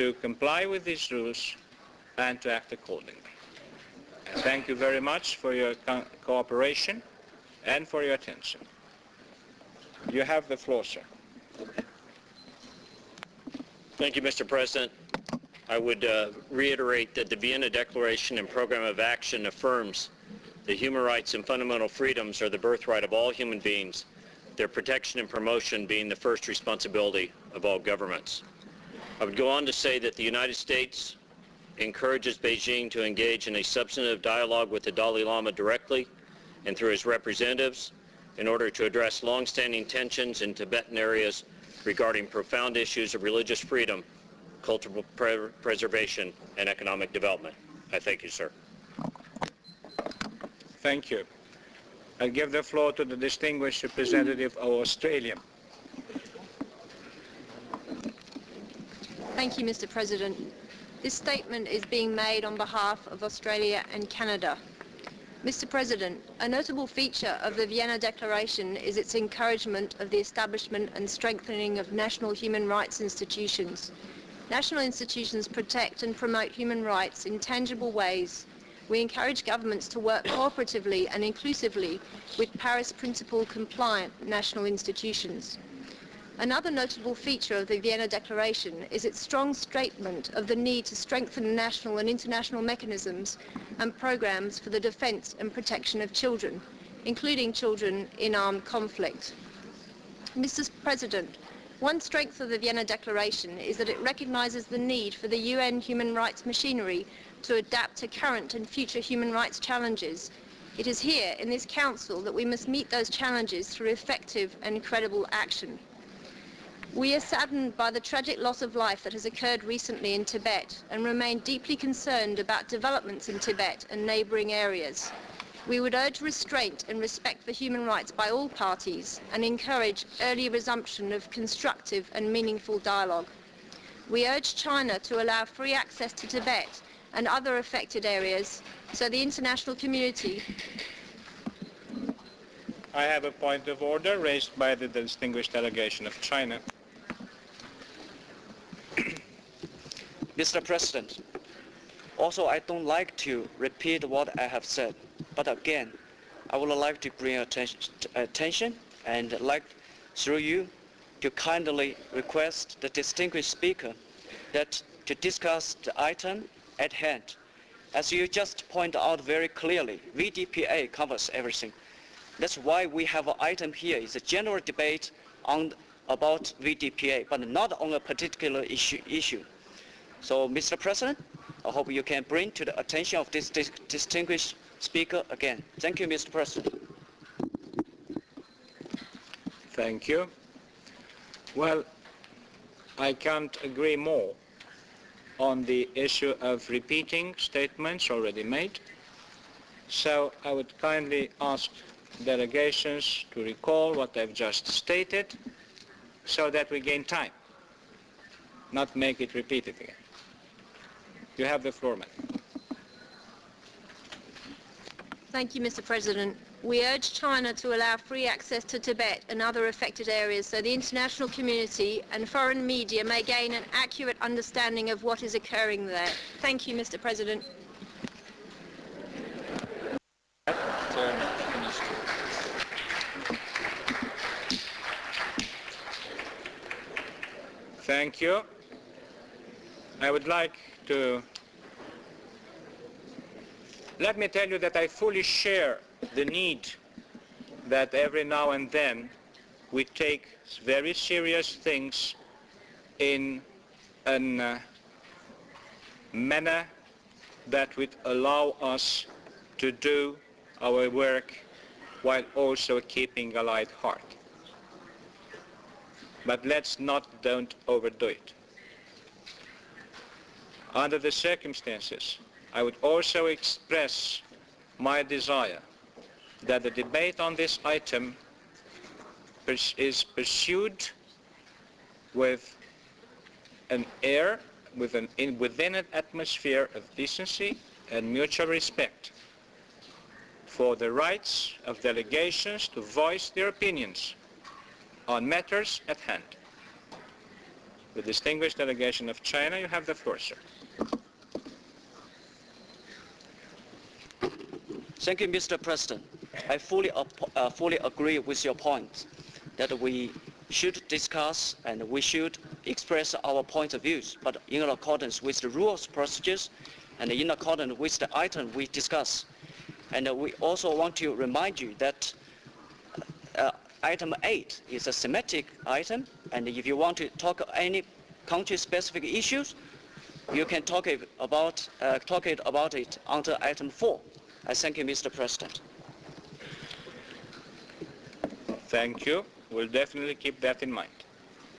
to comply with these rules and to act accordingly. And thank you very much for your cooperation and for your attention. You have the floor, sir. Thank you, Mr. President. I would reiterate that the Vienna Declaration and Program of Action affirms that human rights and fundamental freedoms are the birthright of all human beings, their protection and promotion being the first responsibility of all governments. I would go on to say that the United States encourages Beijing to engage in a substantive dialogue with the Dalai Lama directly and through his representatives in order to address long-standing tensions in Tibetan areas regarding profound issues of religious freedom, cultural preservation, and economic development. I thank you, sir. Thank you. I give the floor to the distinguished representative of Australia. Thank you, Mr. President. This statement is being made on behalf of Australia and Canada. Mr. President, a notable feature of the Vienna Declaration is its encouragement of the establishment and strengthening of national human rights institutions. National institutions protect and promote human rights in tangible ways. We encourage governments to work cooperatively and inclusively with Paris Principle compliant national institutions. Another notable feature of the Vienna Declaration is its strong statement of the need to strengthen national and international mechanisms and programs for the defense and protection of children, including children in armed conflict. Mr. President, one strength of the Vienna Declaration is that it recognizes the need for the UN human rights machinery to adapt to current and future human rights challenges. It is here in this Council that we must meet those challenges through effective and credible action. We are saddened by the tragic loss of life that has occurred recently in Tibet and remain deeply concerned about developments in Tibet and neighbouring areas. We would urge restraint and respect for human rights by all parties and encourage early resumption of constructive and meaningful dialogue. We urge China to allow free access to Tibet and other affected areas so the international community... I have a point of order raised by the distinguished delegation of China. Mr. President, also I don't like to repeat what I have said, but again, I would like to bring attention and like through you to kindly request the distinguished speaker that to discuss the item at hand. As you just point out very clearly, VDPA covers everything. That's why we have an item here. It's a general debate about VDPA, but not on a particular issue. So, Mr. President, I hope you can bring to the attention of this distinguished speaker again. Thank you, Mr. President. Thank you. Well, I can't agree more on the issue of repeating statements already made. So I would kindly ask delegations to recall what I've just stated so that we gain time, not make it repeated again. You have the floor, madam. Thank you, Mr. President. We urge China to allow free access to Tibet and other affected areas so the international community and foreign media may gain an accurate understanding of what is occurring there. Thank you, Mr. President. Thank you. I would like to let me tell you that I fully share the need that every now and then we take very serious things in a manner that would allow us to do our work while also keeping a light heart. But don't overdo it. Under the circumstances, I would also express my desire that the debate on this item is pursued with an air, within an atmosphere of decency and mutual respect for the rights of delegations to voice their opinions on matters at hand. The distinguished delegation of China, you have the floor, sir. Thank you, Mr. President. I fully agree with your point that we should discuss and we should express our point of views, but in accordance with the rules, procedures, and in accordance with the item we discuss. And we also want to remind you that item 8 is a thematic item, and if you want to talk any country-specific issues, you can talk about it under item 4. I thank you, Mr. President. Thank you. We'll definitely keep that in mind.